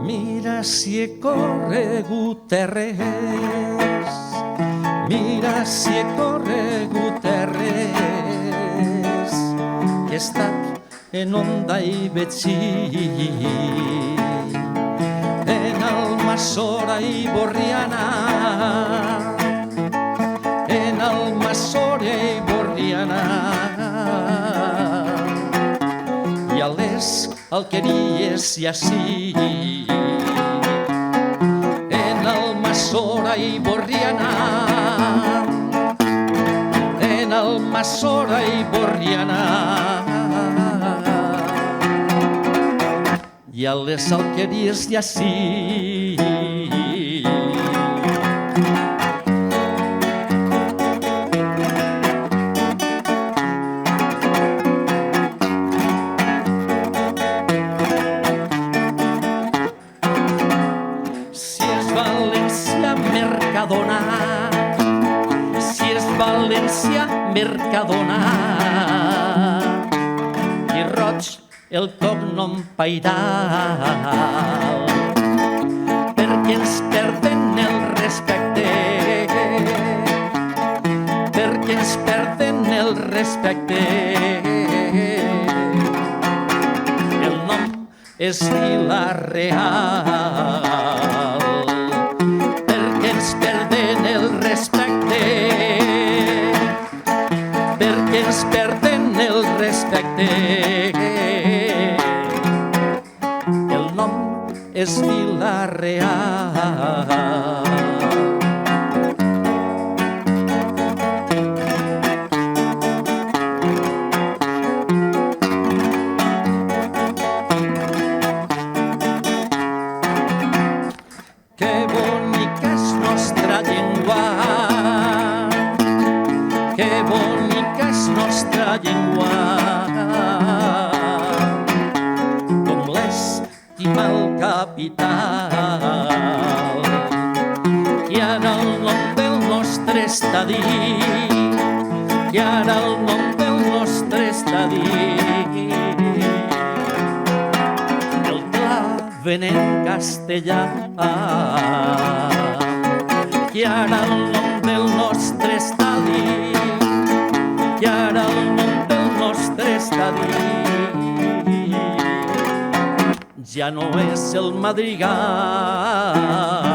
Mira si he corregut terres, mira si he corregut terres, que he estat en Onda i Betxí, en Almassora i Borriana, en Almassora i Borriana, i a les Alqueries i ací, en Almassora i Borriana, en Almassora i Borriana, i a les Alqueries i ací. Si és València, Mercadona, i roig el cognom pairal, perquè ens perden el respecte, perquè ens perden el respecte. El nom és Vila-real, perden el respecte, perquè ens perden el respecte. El nom és Vila-real. I ara el nom del nostre estadi, i ara el nom del nostre estadi, el claven en castellà. I ara el nom del nostre estadi, i ara el nom del nostre estadi, ja no és el Madrigal,